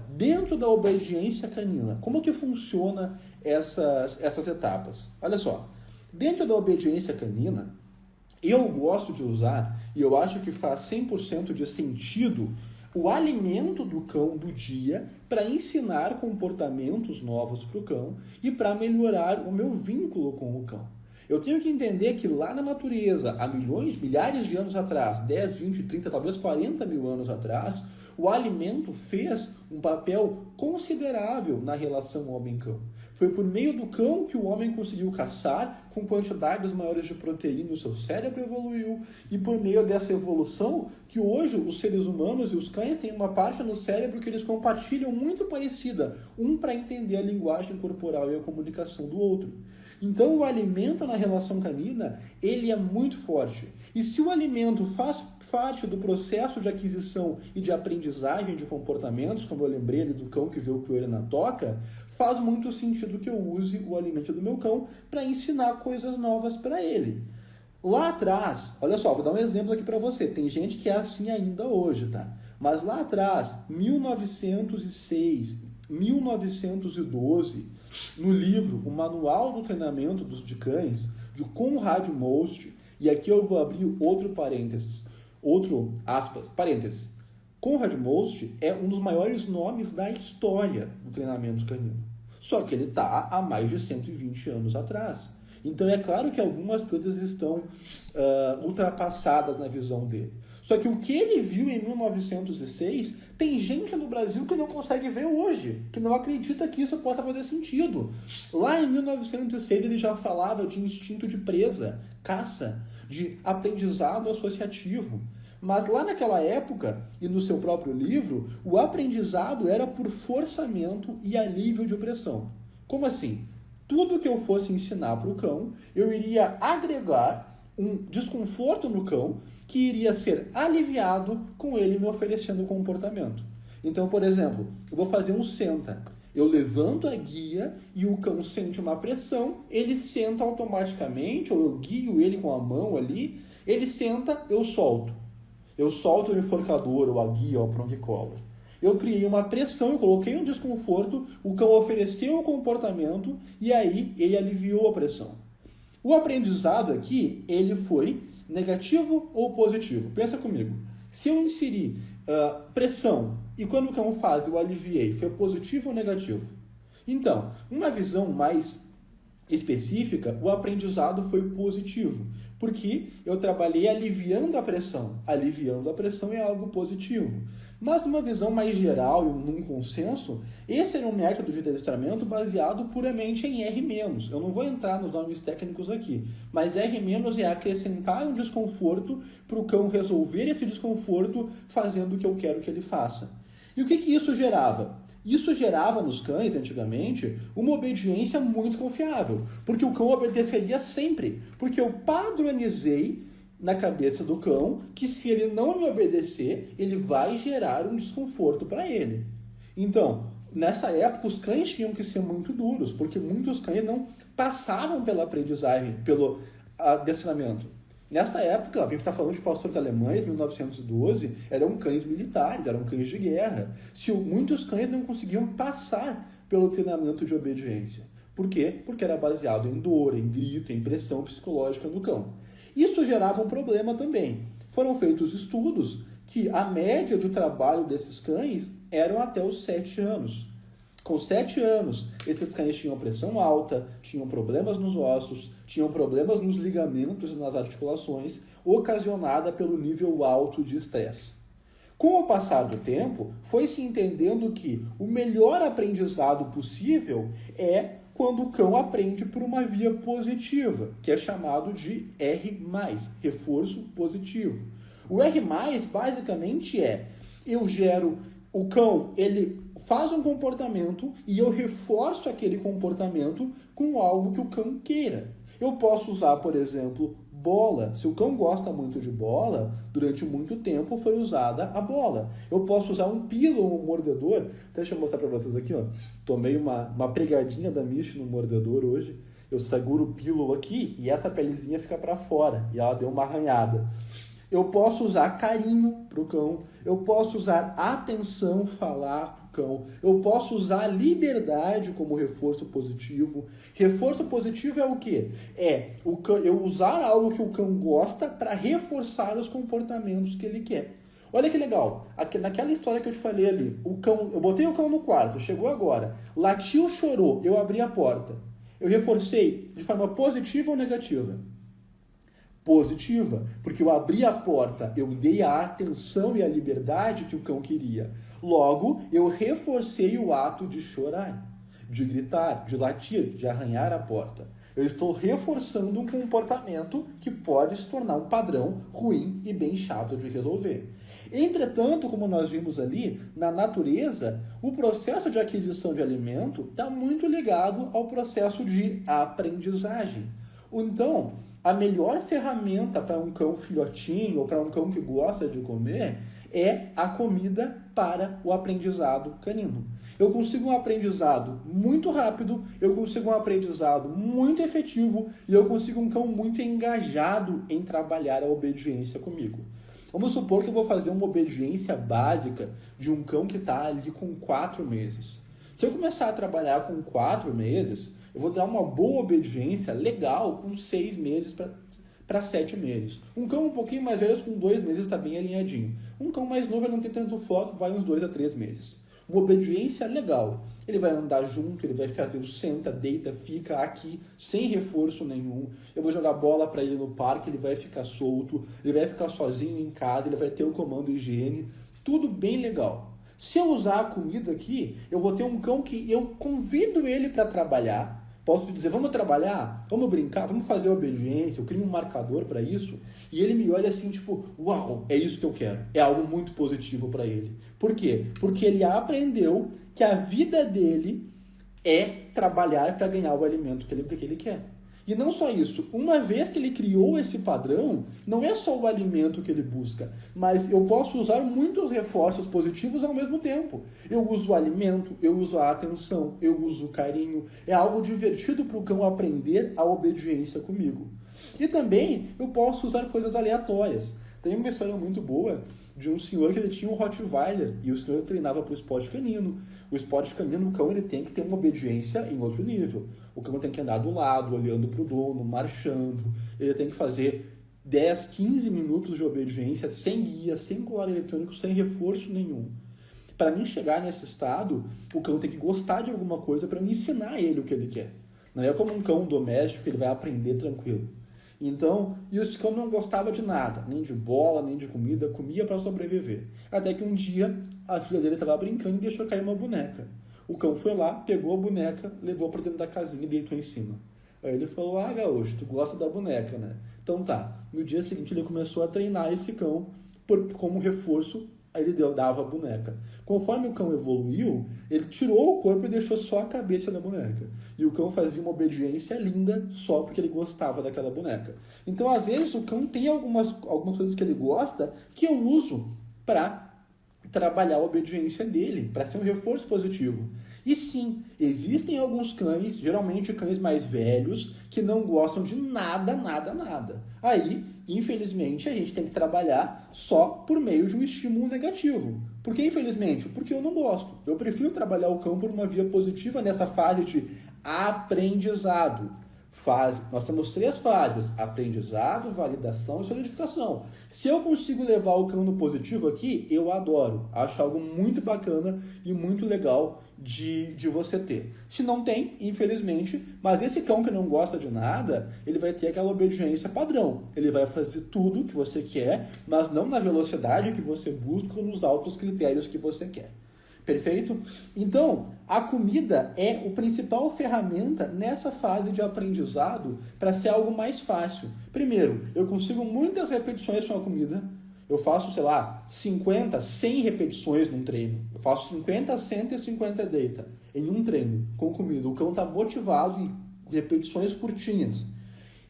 dentro da obediência canina, como que funciona essas etapas? Olha só, dentro da obediência canina, eu gosto de usar, e eu acho que faz 100% de sentido, o alimento do cão do dia para ensinar comportamentos novos para o cão e para melhorar o meu vínculo com o cão. Eu tenho que entender que lá na natureza, há milhões, milhares de anos atrás, 10, 20, 30, talvez 40 mil anos atrás, o alimento fez um papel considerável na relação homem-cão. Foi por meio do cão que o homem conseguiu caçar com quantidades maiores de proteína, o seu cérebro evoluiu, e por meio dessa evolução que hoje os seres humanos e os cães têm uma parte no cérebro que eles compartilham muito parecida, um para entender a linguagem corporal e a comunicação do outro. Então o alimento na relação canina, ele é muito forte. E se o alimento faz parte do processo de aquisição e de aprendizagem de comportamentos, como eu lembrei ali do cão que vê o coelho na toca, faz muito sentido que eu use o alimento do meu cão para ensinar coisas novas para ele. Lá atrás, olha só, vou dar um exemplo aqui para você. Tem gente que é assim ainda hoje, tá? Mas lá atrás, 1906, 1912, no livro O Manual do Treinamento de Cães, de Conrad Most, e aqui eu vou abrir outro parênteses, outro aspas, parênteses. Conrad Most é um dos maiores nomes da história do treinamento canino. Só que ele está há mais de 120 anos atrás. Então é claro que algumas coisas estão ultrapassadas na visão dele. Só que o que ele viu em 1906, tem gente no Brasil que não consegue ver hoje, que não acredita que isso possa fazer sentido. Lá em 1906 ele já falava de instinto de presa, caça, de aprendizado associativo. Mas lá naquela época, e no seu próprio livro, o aprendizado era por forçamento e alívio de opressão. Como assim? Tudo que eu fosse ensinar para o cão, eu iria agregar um desconforto no cão que iria ser aliviado com ele me oferecendo comportamento. Então, por exemplo, eu vou fazer um senta. Eu levanto a guia e o cão sente uma pressão, ele senta automaticamente, ou eu guio ele com a mão ali, ele senta, eu solto. Eu solto o enforcador, ou a guia, ou a prong collar. Eu criei uma pressão, eu coloquei um desconforto, o cão ofereceu o comportamento e aí ele aliviou a pressão. O aprendizado aqui, ele foi negativo ou positivo? Pensa comigo. Se eu inserir pressão e quando o cão faz eu aliviei, foi positivo ou negativo? Então, uma visão mais específica, o aprendizado foi positivo, porque eu trabalhei aliviando a pressão. Aliviando a pressão é algo positivo. Mas numa visão mais geral e num consenso, esse era um método de adestramento baseado puramente em R-. Eu não vou entrar nos nomes técnicos aqui, mas R- é acrescentar um desconforto para o cão resolver esse desconforto fazendo o que eu quero que ele faça. E o que isso gerava? Isso gerava nos cães, antigamente, uma obediência muito confiável, porque o cão obedeceria sempre, porque eu padronizei na cabeça do cão que se ele não me obedecer, ele vai gerar um desconforto para ele. Então, nessa época, os cães tinham que ser muito duros, porque muitos cães não passavam pela aprendizagem, pelo adestramento. Nessa época, a gente está falando de pastores alemães, 1912, eram cães militares, eram cães de guerra. Muitos cães não conseguiam passar pelo treinamento de obediência. Por quê? Porque era baseado em dor, em grito, em pressão psicológica no cão. Isso gerava um problema também. Foram feitos estudos que a média de trabalho desses cães eram até os 7 anos. Com 7 anos, esses cães tinham pressão alta, tinham problemas nos ossos, tinham problemas nos ligamentos e nas articulações, ocasionada pelo nível alto de estresse. Com o passar do tempo, foi se entendendo que o melhor aprendizado possível é quando o cão aprende por uma via positiva, que é chamado de R+, reforço positivo. O R+, basicamente eu gero, o cão, ele faz um comportamento e eu reforço aquele comportamento com algo que o cão queira. Eu posso usar, por exemplo, bola. Se o cão gosta muito de bola, durante muito tempo foi usada a bola. Eu posso usar um pilo ou um mordedor. Deixa eu mostrar para vocês aqui, ó. Tomei uma pregadinha da Mish no mordedor hoje. Eu seguro o pilo aqui e essa pelezinha fica para fora. E ela deu uma arranhada. Eu posso usar carinho para o cão. Eu posso usar atenção, falar cão. Eu posso usar a liberdade como reforço positivo. Reforço positivo é o quê? Eu usar algo que o cão gosta para reforçar os comportamentos que ele quer. Olha que legal, naquela história que eu te falei ali, eu botei o cão no quarto, chegou agora, latiu, chorou, eu abri a porta. Eu reforcei de forma positiva ou negativa? Positiva, porque eu abri a porta, eu dei a atenção e a liberdade que o cão queria. Logo, eu reforcei o ato de chorar, de gritar, de latir, de arranhar a porta. Eu estou reforçando um comportamento que pode se tornar um padrão ruim e bem chato de resolver. Entretanto, como nós vimos ali, na natureza, o processo de aquisição de alimento está muito ligado ao processo de aprendizagem. Então, a melhor ferramenta para um cão filhotinho ou para um cão que gosta de comer é a comida para o aprendizado canino. Eu consigo um aprendizado muito rápido, eu consigo um aprendizado muito efetivo e eu consigo um cão muito engajado em trabalhar a obediência comigo. Vamos supor que eu vou fazer uma obediência básica de um cão que está ali com 4 meses. Se eu começar a trabalhar com 4 meses, eu vou dar uma boa obediência legal com 6 meses para 7 meses. Um cão um pouquinho mais velho, com 2 meses, está bem alinhadinho. Um cão mais novo, ele não tem tanto foco, vai uns 2 a 3 meses. Uma obediência legal. Ele vai andar junto, ele vai fazer o senta, deita, fica aqui, sem reforço nenhum. Eu vou jogar bola para ele no parque, ele vai ficar solto, ele vai ficar sozinho em casa, ele vai ter o comando higiene, tudo bem legal. Se eu usar a comida aqui, eu vou ter um cão que eu convido ele para trabalhar. Posso dizer, vamos trabalhar? Vamos brincar? Vamos fazer obediência? Eu crio um marcador para isso. E ele me olha assim, tipo, uau, é isso que eu quero. É algo muito positivo para ele. Por quê? Porque ele aprendeu que a vida dele é trabalhar para ganhar o alimento que ele quer. E não só isso, uma vez que ele criou esse padrão, não é só o alimento que ele busca, mas eu posso usar muitos reforços positivos ao mesmo tempo. Eu uso o alimento, eu uso a atenção, eu uso o carinho. É algo divertido para o cão aprender a obediência comigo. E também eu posso usar coisas aleatórias. Tem uma história muito boa de um senhor que ele tinha um Rottweiler e o senhor treinava para o esporte canino. O esporte canino, o cão ele tem que ter uma obediência em outro nível. O cão tem que andar do lado, olhando para o dono, marchando. Ele tem que fazer 10, 15 minutos de obediência sem guia, sem colar eletrônico, sem reforço nenhum. Para mim chegar nesse estado, o cão tem que gostar de alguma coisa para me ensinar ele o que ele quer. Não é como um cão doméstico que ele vai aprender tranquilo. Então, e esse cão não gostava de nada, nem de bola, nem de comida, comia para sobreviver. Até que um dia, a filha dele estava brincando e deixou cair uma boneca. O cão foi lá, pegou a boneca, levou para dentro da casinha e deitou em cima. Aí ele falou, gaúcho, tu gosta da boneca, né? Então tá. No dia seguinte ele começou a treinar esse cão como reforço, aí ele dava a boneca. Conforme o cão evoluiu, ele tirou o corpo e deixou só a cabeça da boneca. E o cão fazia uma obediência linda só porque ele gostava daquela boneca. Então, às vezes, o cão tem algumas coisas que ele gosta que eu uso para trabalhar a obediência dele, para ser um reforço positivo. E sim, existem alguns cães, geralmente cães mais velhos, que não gostam de nada, nada, nada. Aí, infelizmente, a gente tem que trabalhar só por meio de um estímulo negativo. Por que infelizmente? Porque eu não gosto. Eu prefiro trabalhar o cão por uma via positiva nessa fase de aprendizado. Nós temos 3 fases: aprendizado, validação e solidificação. Se eu consigo levar o cão no positivo aqui, eu adoro. Acho algo muito bacana e muito legal de você ter. Se não tem, infelizmente, mas esse cão que não gosta de nada, ele vai ter aquela obediência padrão. Ele vai fazer tudo que você quer, mas não na velocidade que você busca ou nos altos critérios que você quer. Perfeito? Então, a comida é a principal ferramenta nessa fase de aprendizado para ser algo mais fácil. Primeiro, eu consigo muitas repetições com a comida. Eu faço, 50, 100 repetições num treino. Eu faço 50, 150 deita em um treino com comida. O cão está motivado e repetições curtinhas.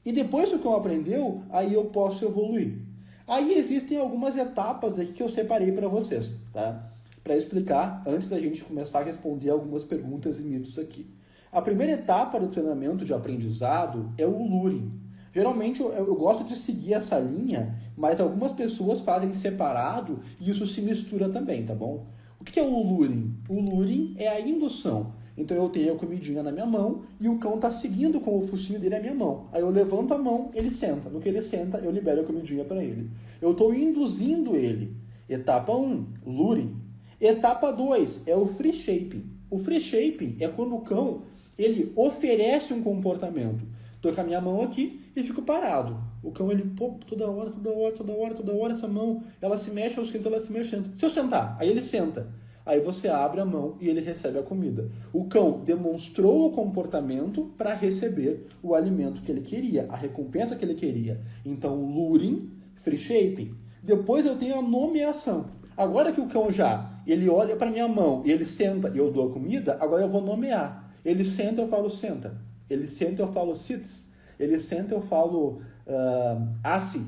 E depois que o cão aprendeu, aí eu posso evoluir. Aí existem algumas etapas aqui que eu separei para vocês, tá? Para explicar, antes da gente começar a responder algumas perguntas e mitos aqui. A primeira etapa do treinamento de aprendizado é o luring. Geralmente eu gosto de seguir essa linha, mas algumas pessoas fazem separado e isso se mistura também, tá bom? O que é o luring? O luring é a indução. Então eu tenho a comidinha na minha mão e o cão está seguindo com o focinho dele a minha mão. Aí eu levanto a mão, ele senta. No que ele senta, eu libero a comidinha para ele. Eu estou induzindo ele. Etapa 1, luring. Etapa 2 é o free shaping. O free shaping é quando o cão ele oferece um comportamento. Estou com a minha mão aqui e fico parado. O cão, ele, toda hora, essa mão, ela se mexe, eu sento, ela se mexe. Se eu sentar, aí ele senta. Aí você abre a mão e ele recebe a comida. O cão demonstrou o comportamento para receber o alimento que ele queria, a recompensa que ele queria. Então, luring, free shaping. Depois eu tenho a nomeação. Agora que o cão ele olha para minha mão e ele senta e eu dou a comida, agora eu vou nomear. Ele senta, eu falo senta. Ele senta, eu falo sits. Ele senta, eu falo assim.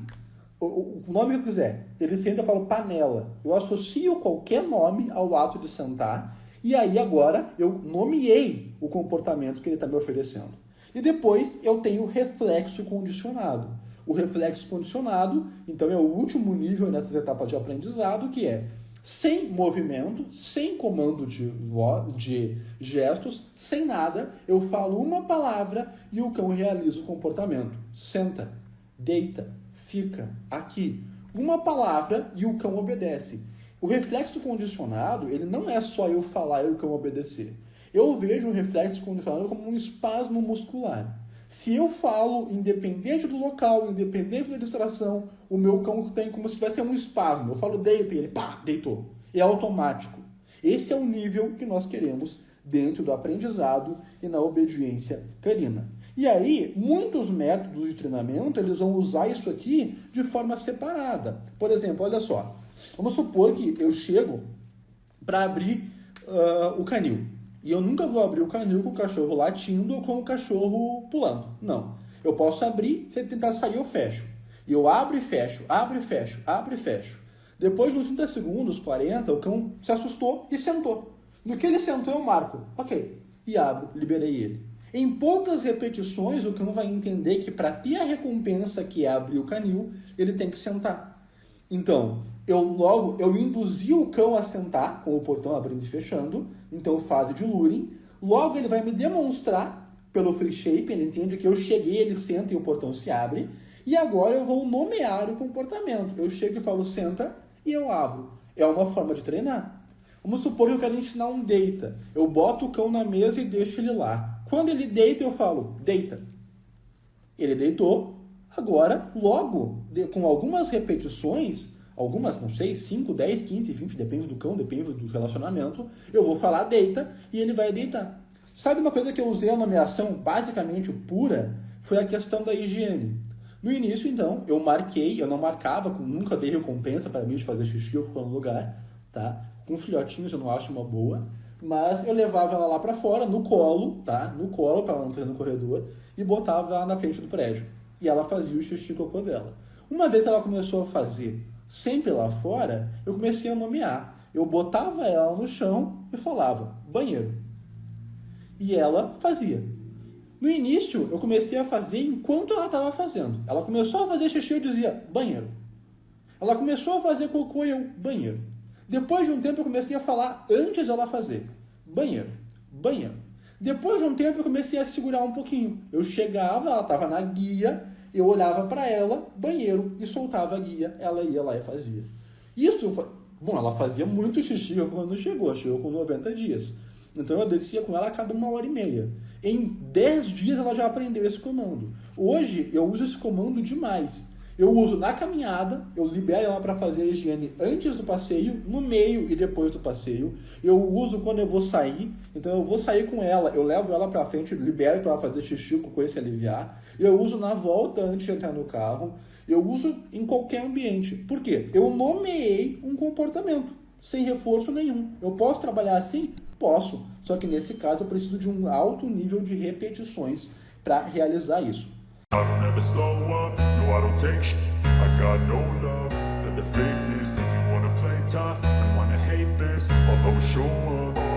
O nome que eu quiser. Ele senta, eu falo panela. Eu associo qualquer nome ao ato de sentar. E aí agora eu nomeei o comportamento que ele está me oferecendo. E depois eu tenho o reflexo condicionado. O reflexo condicionado, então, é o último nível nessas etapas de aprendizado, que é sem movimento, sem comando de gestos, sem nada, eu falo uma palavra e o cão realiza o comportamento. Senta, deita, fica, aqui. Uma palavra e o cão obedece. O reflexo condicionado, ele não é só eu falar e o cão obedecer. Eu vejo o reflexo condicionado como um espasmo muscular. Se eu falo, independente do local, independente da distração, o meu cão tem como se tivesse um espasmo. Eu falo deita e ele, deitou. É automático. Esse é o nível que nós queremos dentro do aprendizado e na obediência canina. E aí, muitos métodos de treinamento, eles vão usar isso aqui de forma separada. Por exemplo, olha só. Vamos supor que eu chego para abrir o canil. E eu nunca vou abrir o canil com o cachorro latindo ou com o cachorro pulando. Não. Eu posso abrir, se ele tentar sair, eu fecho. E eu abro e fecho, abro e fecho, abro e fecho. Depois de uns 30 segundos, 40, o cão se assustou e sentou. No que ele sentou, eu marco. Ok. E abro, liberei ele. Em poucas repetições, o cão vai entender que para ter a recompensa que é abrir o canil, ele tem que sentar. Então, eu induzi o cão a sentar, com o portão abrindo e fechando, então fase de luring. Logo ele vai me demonstrar, pelo free shape, ele entende que eu cheguei, ele senta e o portão se abre. E agora eu vou nomear o comportamento. Eu chego e falo senta e eu abro. É uma forma de treinar. Vamos supor que eu quero ensinar um deita. Eu boto o cão na mesa e deixo ele lá. Quando ele deita, eu falo deita. Ele deitou. Agora, logo, com algumas repetições, algumas, não sei, 5, 10, 15, 20, depende do cão, depende do relacionamento, eu vou falar deita e ele vai deitar. Sabe uma coisa que eu usei a nomeação basicamente pura? Foi a questão da higiene. No início, então, eu não marcava, nunca dei recompensa para mim de fazer xixi ou qualquer lugar, tá? Com filhotinhos eu não acho uma boa, mas eu levava ela lá para fora, no colo, tá? No colo, para ela não fazer no corredor, e botava ela na frente do prédio. E ela fazia o xixi e cocô dela. Uma vez ela começou a fazer sempre lá fora, eu comecei a nomear. Eu botava ela no chão e falava, banheiro. E ela fazia. No início, eu comecei a fazer enquanto ela estava fazendo. Ela começou a fazer xixi, eu dizia, banheiro. Ela começou a fazer cocô e eu, banheiro. Depois de um tempo, eu comecei a falar antes dela fazer, banheiro, banheiro. Depois de um tempo, eu comecei a segurar um pouquinho. Eu chegava, ela estava na guia, eu olhava para ela, banheiro, e soltava a guia, ela ia lá e fazia. Ela fazia muito xixi quando chegou com 90 dias. Então eu descia com ela a cada 1h30. Em 10 dias ela já aprendeu esse comando. Hoje eu uso esse comando demais. Eu uso na caminhada, eu libero ela para fazer a higiene antes do passeio, no meio e depois do passeio. Eu uso quando eu vou sair, então eu vou sair com ela, eu levo ela para frente, libero para ela fazer xixi, cocô e se aliviar. Eu uso na volta antes de entrar no carro. Eu uso em qualquer ambiente. Por quê? Eu nomeei um comportamento, sem reforço nenhum. Eu posso trabalhar assim? Posso. Só que nesse caso eu preciso de um alto nível de repetições para realizar isso. I don't ever slow up, no I don't take shit. I got no love for the fakeness. If you wanna play tough and wanna hate this, I'll always show up.